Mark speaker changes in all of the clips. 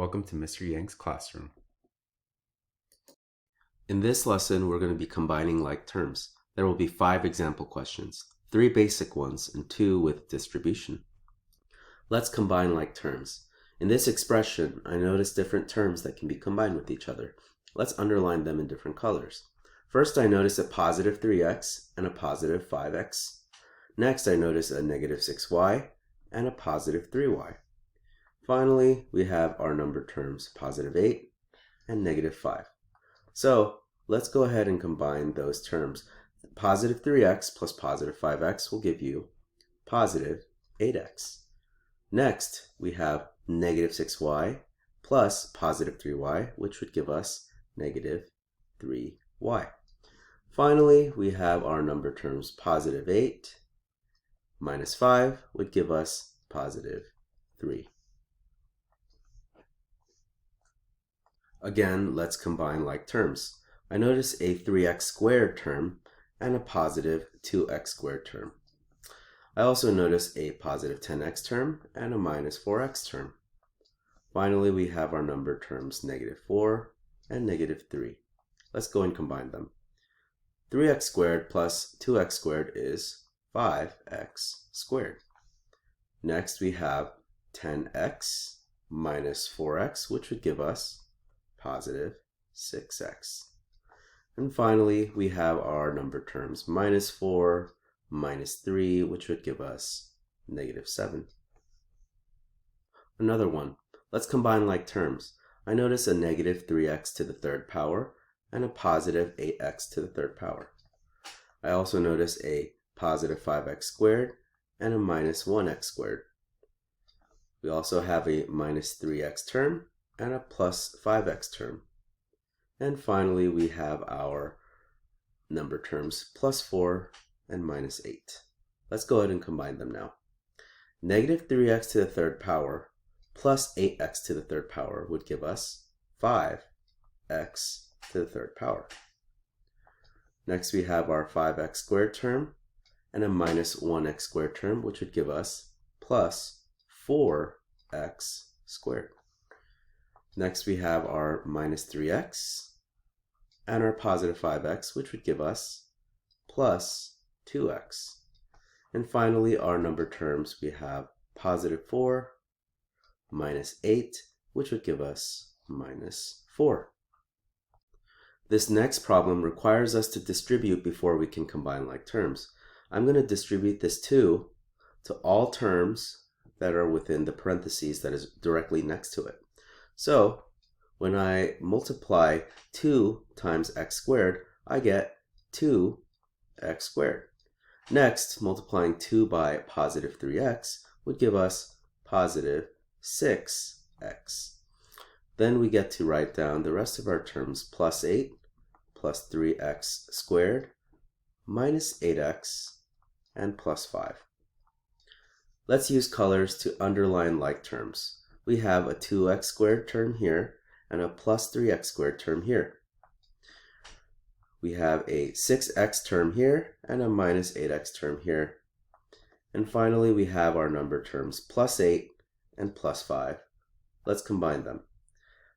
Speaker 1: Welcome to Mr. Yang's classroom. In this lesson, we're going to be combining like terms. There will be 5 example questions, 3 basic ones and 2 with distribution. Let's combine like terms. In this expression, I notice different terms that can be combined with each other. Let's underline them in different colors. First, I notice a positive 3x and a positive 5x. Next, I notice a negative 6y and a positive 3y. Finally, we have our number terms positive 8 and negative 5. So let's go ahead and combine those terms. Positive 3x plus positive 5x will give you positive 8x. Next, we have negative 6y plus positive 3y, which would give us negative 3y. Finally, we have our number terms positive 8 minus 5 would give us positive 3. Again, let's combine like terms. I notice a 3x squared term and a positive 2x squared term. I also notice a positive 10x term and a minus 4x term. Finally, we have our number terms negative 4 and negative 3. Let's go and combine them. 3x squared plus 2x squared is 5x squared. Next, we have 10x minus 4x, which would give us positive 6x. And finally, we have our number terms minus 4, minus 3, which would give us negative 7. Another one. Let's combine like terms. I notice a negative 3x to the third power and a positive 8x to the third power. I also notice a positive 5x squared and a minus 1x squared. We also have a minus 3x term and a plus 5x term. And finally, we have our number terms plus 4 and minus 8. Let's go ahead and combine them now. Negative 3x to the third power plus 8x to the third power would give us 5x to the third power. Next, we have our 5x squared term and a minus 1x squared term, which would give us plus 4x squared. Next, we have our minus 3x and our positive 5x, which would give us plus 2x. And finally, our number terms, we have positive 4 minus 8, which would give us minus 4. This next problem requires us to distribute before we can combine like terms. I'm going to distribute this 2 to all terms that are within the parentheses that is directly next to it. So when I multiply 2 times x squared, I get 2x squared. Next, multiplying 2 by positive 3x would give us positive 6x. Then we get to write down the rest of our terms, plus 8 plus 3x squared minus 8x and plus 5. Let's use colors to underline like terms. We have a 2x squared term here and a plus 3x squared term here. We have a 6x term here and a minus 8x term here. And finally, we have our number terms plus 8 and plus 5. Let's combine them.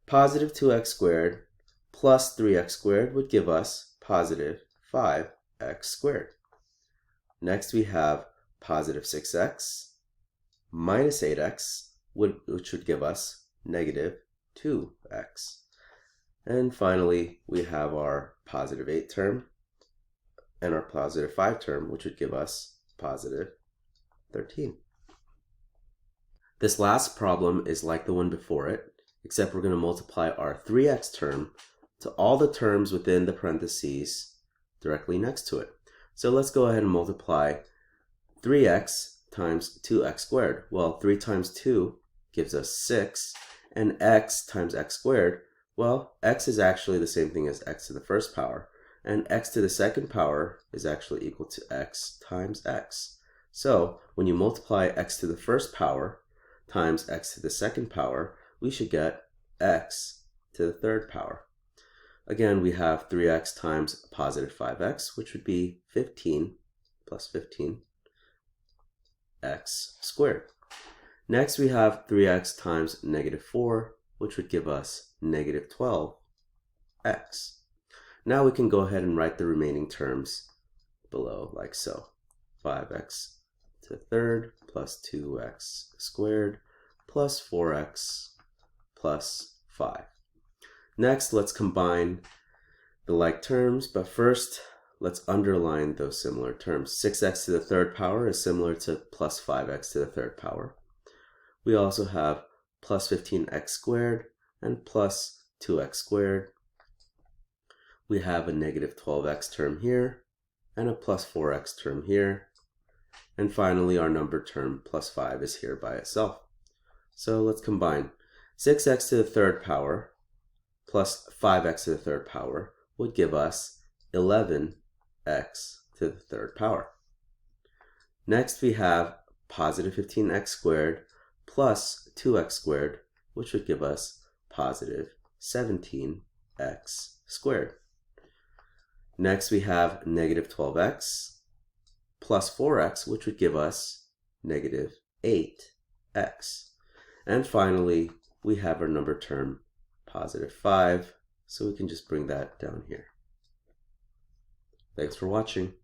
Speaker 1: Positive 2x squared plus 3x squared would give us positive 5x squared. Next, we have positive 6x minus 8x, which would give us negative 2x. And finally, we have our positive 8 term and our positive 5 term, which would give us positive 13. This last problem is like the one before it, except we're going to multiply our 3x term to all the terms within the parentheses directly next to it. So let's go ahead and multiply 3x times 2x squared. Well, 3 times 2 gives us 6, and x times x squared, well, x is actually the same thing as x to the first power, and x to the second power is actually equal to x times x. So when you multiply x to the first power times x to the second power, we should get x to the third power. Again, we have 3x times positive 5x, which would be 15 plus 15 x squared. Next, we have 3x times negative 4 which would give us negative 12x. Now we can go ahead and write the remaining terms below like so. 5x to the third plus 2x squared plus 4x plus 5. Next, let's combine the like terms, but first, let's underline those similar terms. 6x to the third power is similar to plus 5x to the third power. We also have plus 15x squared and plus 2x squared. We have a negative 12x term here and a plus 4x term here. And finally, our number term plus 5 is here by itself. So let's combine. 6x to the third power plus 5x to the third power would give us 11x to the third power. Next, we have positive 15x squared plus 2x squared, which would give us positive 17x squared. Next, we have negative 12x plus 4x, which would give us negative 8x. And finally, we have our number term, positive 5, so we can just bring that down here. Thanks for watching.